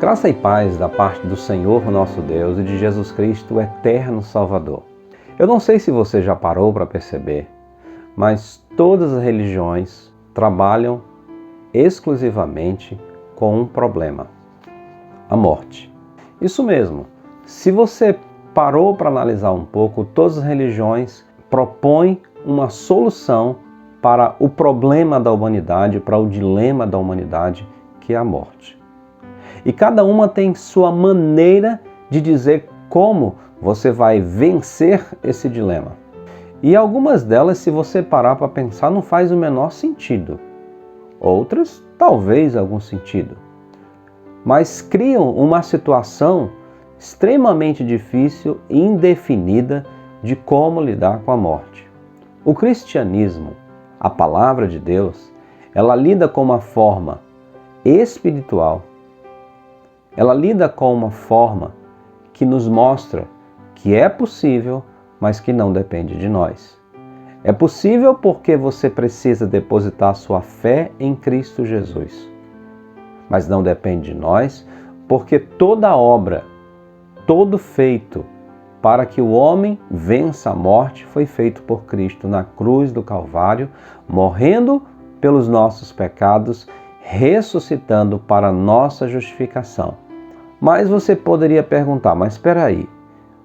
Graça e paz da parte do Senhor nosso Deus e de Jesus Cristo, o eterno Salvador. Eu não sei se você já parou para perceber, mas todas as religiões trabalham exclusivamente com um problema: a morte. Isso mesmo, se você parou para analisar um pouco, todas as religiões propõem uma solução para o problema da humanidade, para o dilema da humanidade, que é a morte. E cada uma tem sua maneira de dizer como você vai vencer esse dilema. E algumas delas, se você parar para pensar, não faz o menor sentido. Outras, talvez algum sentido. Mas criam uma situação extremamente difícil e indefinida de como lidar com a morte. O cristianismo, a palavra de Deus, ela lida com uma forma espiritual. Ela lida com uma forma que nos mostra que é possível, mas que não depende de nós. É possível porque você precisa depositar sua fé em Cristo Jesus. Mas não depende de nós, porque toda obra, todo feito para que o homem vença a morte foi feito por Cristo na cruz do Calvário, morrendo pelos nossos pecados, ressuscitando para nossa justificação. Mas você poderia perguntar, mas espera aí,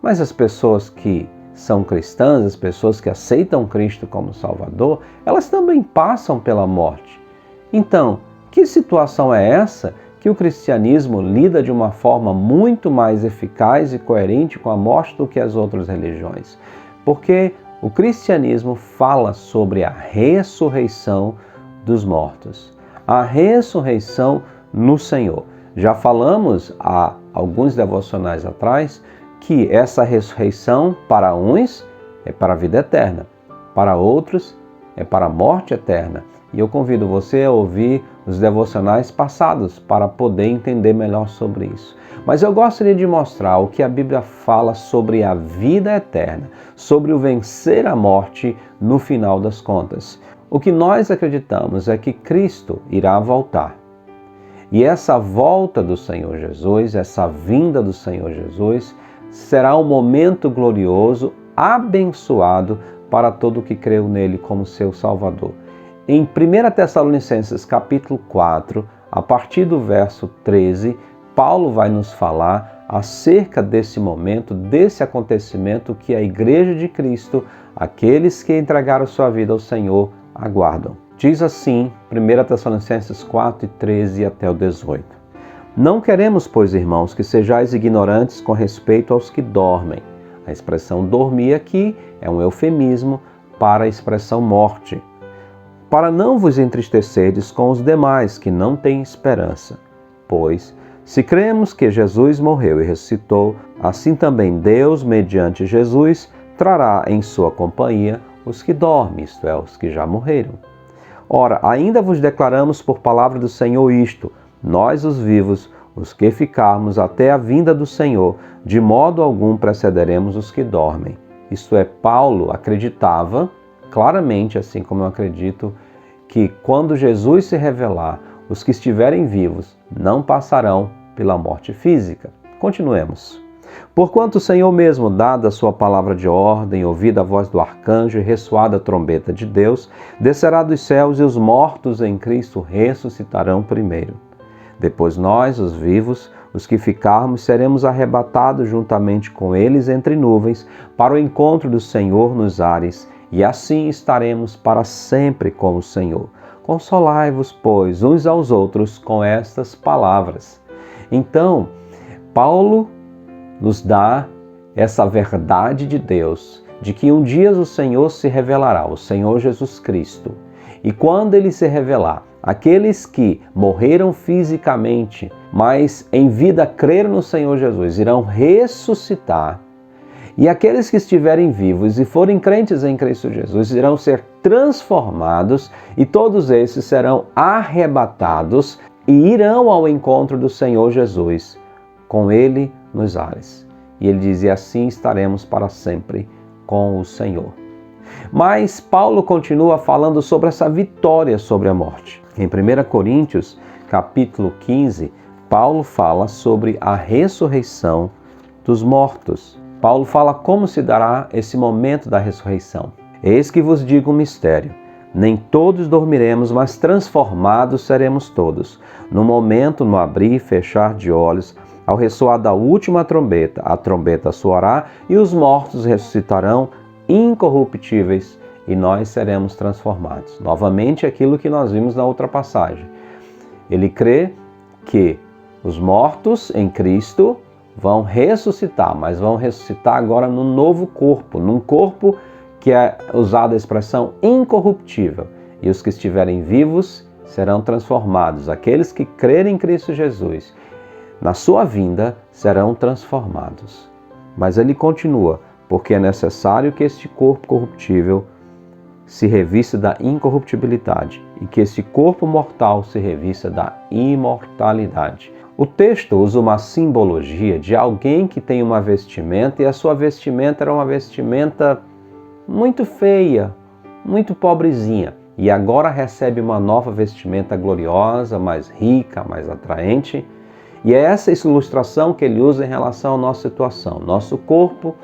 mas as pessoas que são cristãs, as pessoas que aceitam Cristo como Salvador, elas também passam pela morte. Então, que situação é essa que o cristianismo lida de uma forma muito mais eficaz e coerente com a morte do que as outras religiões? Porque o cristianismo fala sobre a ressurreição dos mortos, a ressurreição no Senhor. Já falamos há alguns devocionais atrás que essa ressurreição para uns é para a vida eterna, para outros é para a morte eterna. E eu convido você a ouvir os devocionais passados para poder entender melhor sobre isso. Mas eu gostaria de mostrar o que a Bíblia fala sobre a vida eterna, sobre o vencer a morte no final das contas. O que nós acreditamos é que Cristo irá voltar. E essa volta do Senhor Jesus, essa vinda do Senhor Jesus, será um momento glorioso, abençoado para todo que creu nele como seu Salvador. Em 1 Tessalonicenses capítulo 4, a partir do verso 13, Paulo vai nos falar acerca desse momento, desse acontecimento que a Igreja de Cristo, aqueles que entregaram sua vida ao Senhor, aguardam. Diz assim, 1 Tessalonicenses 4, 13 até o 18. Não queremos, pois, irmãos, que sejais ignorantes com respeito aos que dormem. A expressão dormir aqui é um eufemismo para a expressão morte. Para não vos entristecerdes com os demais que não têm esperança. Pois, se cremos que Jesus morreu e ressuscitou, assim também Deus, mediante Jesus, trará em sua companhia os que dormem, isto é, os que já morreram. Ora, ainda vos declaramos por palavra do Senhor isto, nós os vivos, os que ficarmos até a vinda do Senhor, de modo algum precederemos os que dormem. Isto é, Paulo acreditava, claramente, assim como eu acredito, que quando Jesus se revelar, os que estiverem vivos não passarão pela morte física. Continuemos. Porquanto o Senhor mesmo, dada a sua palavra de ordem, ouvida a voz do arcanjo e ressoada a trombeta de Deus, descerá dos céus e os mortos em Cristo ressuscitarão primeiro. Depois nós, os vivos, os que ficarmos, seremos arrebatados juntamente com eles entre nuvens para o encontro do Senhor nos ares, e assim estaremos para sempre com o Senhor. Consolai-vos, pois, uns aos outros com estas palavras. Então, Paulo nos dá essa verdade de Deus, de que um dia o Senhor se revelará, o Senhor Jesus Cristo. E quando ele se revelar, aqueles que morreram fisicamente, mas em vida creram no Senhor Jesus, irão ressuscitar. E aqueles que estiverem vivos e forem crentes em Cristo Jesus, irão ser transformados e todos esses serão arrebatados e irão ao encontro do Senhor Jesus, com ele nos ares. E ele diz, e assim estaremos para sempre com o Senhor. Mas Paulo continua falando sobre essa vitória sobre a morte. Em 1 Coríntios, capítulo 15, Paulo fala sobre a ressurreição dos mortos. Paulo fala como se dará esse momento da ressurreição. Eis que vos digo um mistério. Nem todos dormiremos, mas transformados seremos todos. No momento, no abrir e fechar de olhos, ao ressoar da última trombeta, a trombeta soará e os mortos ressuscitarão incorruptíveis e nós seremos transformados. Novamente, aquilo que nós vimos na outra passagem. Ele crê que os mortos em Cristo vão ressuscitar, mas vão ressuscitar agora num novo corpo, num corpo que é usada a expressão incorruptível. E os que estiverem vivos serão transformados. Aqueles que crerem em Cristo Jesus, na sua vinda, serão transformados. Mas ele continua, porque é necessário que este corpo corruptível se revista da incorruptibilidade e que este corpo mortal se revista da imortalidade. O texto usa uma simbologia de alguém que tem uma vestimenta e a sua vestimenta era uma vestimenta muito feia, muito pobrezinha, e agora recebe uma nova vestimenta gloriosa, mais rica, mais atraente. E é essa ilustração que ele usa em relação à nossa situação. Nosso corpo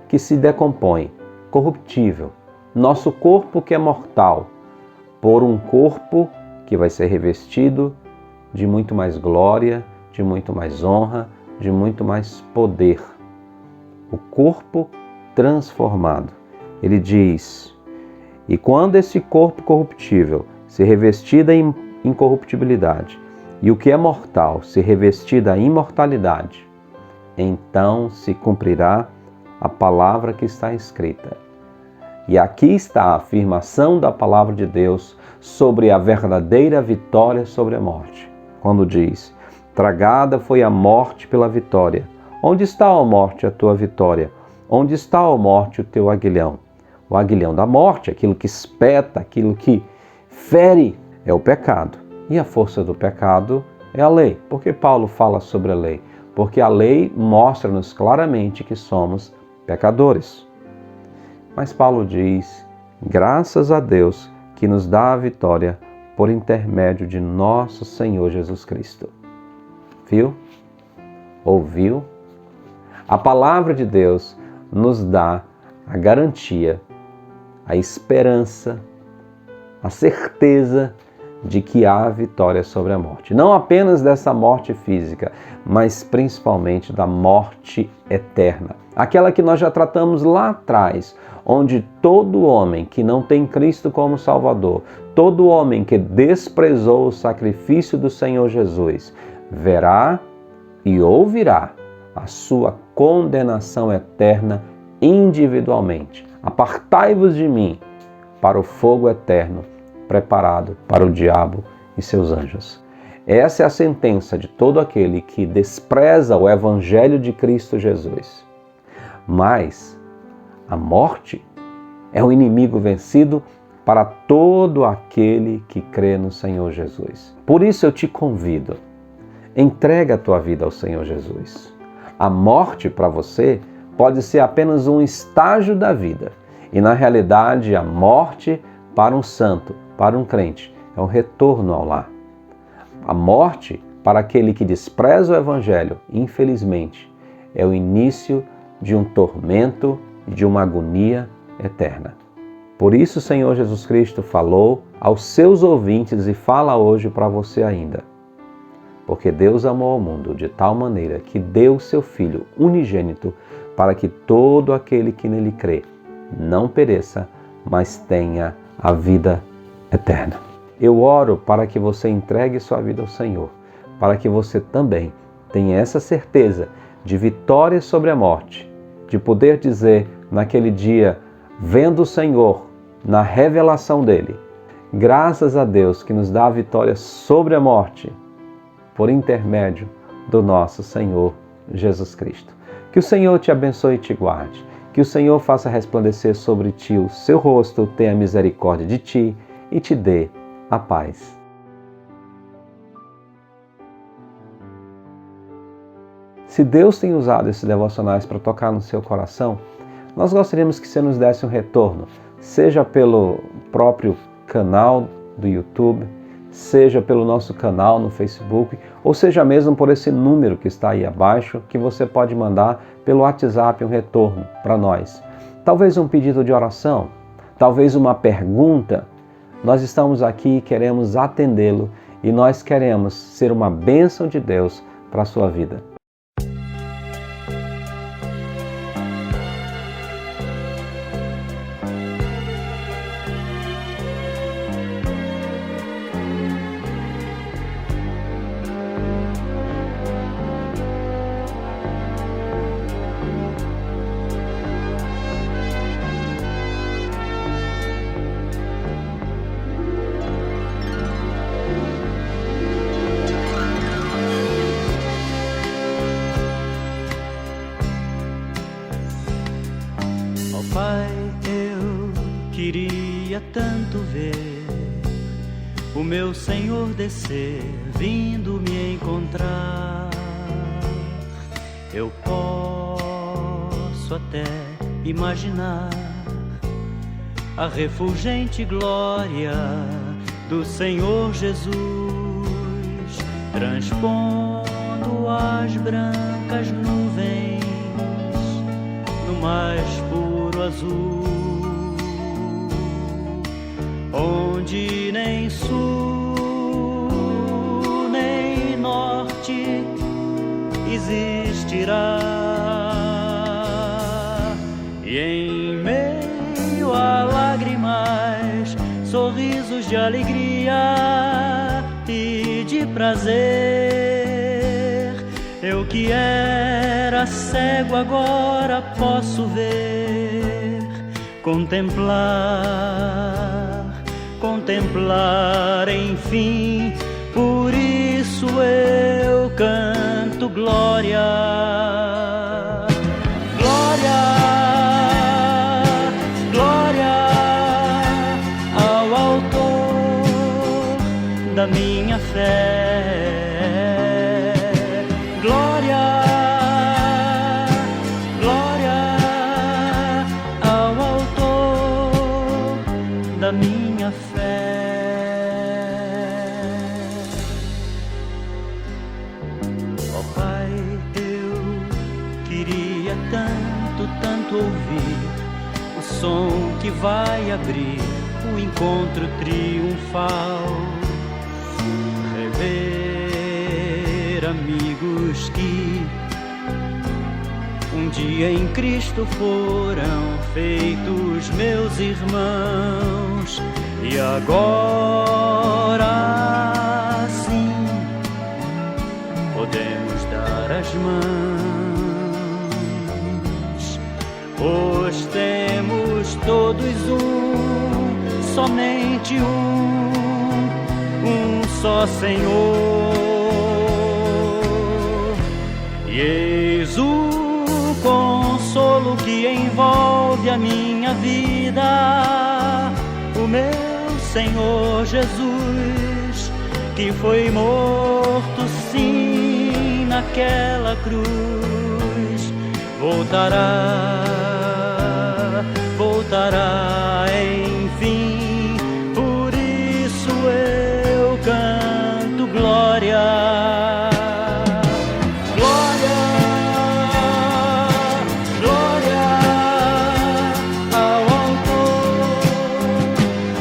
que se decompõe, corruptível. Nosso corpo que é mortal, por um corpo que vai ser revestido de muito mais glória, de muito mais honra, de muito mais poder. O corpo transformado. Ele diz, e quando esse corpo corruptível se revestir da incorruptibilidade e o que é mortal se revestir da imortalidade, então se cumprirá a palavra que está escrita. E aqui está a afirmação da palavra de Deus sobre a verdadeira vitória sobre a morte. Quando diz, tragada foi a morte pela vitória. Onde está, ó morte, a tua vitória? Onde está, ó morte, o teu aguilhão? O aguilhão da morte, aquilo que espeta, aquilo que fere, é o pecado. E a força do pecado é a lei. Por que Paulo fala sobre a lei? Porque a lei mostra-nos claramente que somos pecadores. Mas Paulo diz, graças a Deus que nos dá a vitória por intermédio de nosso Senhor Jesus Cristo. Viu? Ouviu? A palavra de Deus nos dá a garantia, a esperança, a certeza de que há vitória sobre a morte. Não apenas dessa morte física, mas principalmente da morte eterna. Aquela que nós já tratamos lá atrás, onde todo homem que não tem Cristo como Salvador, todo homem que desprezou o sacrifício do Senhor Jesus, verá e ouvirá a sua condenação eterna individualmente. Apartai-vos de mim para o fogo eterno, preparado para o diabo e seus anjos. Essa é a sentença de todo aquele que despreza o Evangelho de Cristo Jesus. Mas a morte é o inimigo vencido para todo aquele que crê no Senhor Jesus. Por isso eu te convido, entrega a tua vida ao Senhor Jesus. A morte para você pode ser apenas um estágio da vida. E na realidade a morte para um santo, para um crente, é um retorno ao lar. A morte para aquele que despreza o Evangelho, infelizmente, é o início de um tormento e de uma agonia eterna. Por isso o Senhor Jesus Cristo falou aos seus ouvintes e fala hoje para você ainda. Porque Deus amou ao mundo de tal maneira que deu o seu Filho unigênito para que todo aquele que nele crê não pereça, mas tenha a vida eterna. Eu oro para que você entregue sua vida ao Senhor, para que você também tenha essa certeza de vitória sobre a morte, de poder dizer naquele dia, vendo o Senhor na revelação dele, graças a Deus que nos dá a vitória sobre a morte, por intermédio do nosso Senhor Jesus Cristo. Que o Senhor te abençoe e te guarde. Que o Senhor faça resplandecer sobre ti o seu rosto, tenha misericórdia de ti e te dê a paz. Se Deus tem usado esses devocionais para tocar no seu coração, nós gostaríamos que você nos desse um retorno, seja pelo próprio canal do YouTube, seja pelo nosso canal no Facebook, ou seja mesmo por esse número que está aí abaixo, que você pode mandar pelo WhatsApp um retorno para nós. Talvez um pedido de oração, talvez uma pergunta. Nós estamos aqui e queremos atendê-lo e nós queremos ser uma bênção de Deus para a sua vida. Pai, eu queria tanto ver o meu Senhor descer, vindo me encontrar. Eu posso até imaginar a refulgente glória do Senhor Jesus, transpondo as brancas nuvens no mais puro azul, onde nem sul nem norte existirá, e em meio a lágrimas, sorrisos de alegria e de prazer. Eu que era cego agora posso ver, contemplar, enfim. Por isso eu canto glória, glória, glória ao autor da minha fé. Glória, glória ao autor da minha fé. Ó Pai, eu queria tanto ouvir o som que vai abrir o encontro triunfal, rever amigos que um dia em Cristo foram feitos meus irmãos, e agora sim podemos dar as mãos, pois temos todos somente um só Senhor. E eis o consolo que envolve a minha vida, o meu Senhor Jesus, que foi morto sim naquela cruz, voltará enfim. Por isso eu canto glória.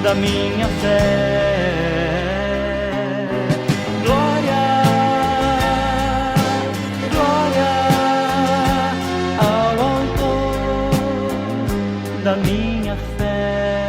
Da minha fé, glória, glória ao autor da minha fé.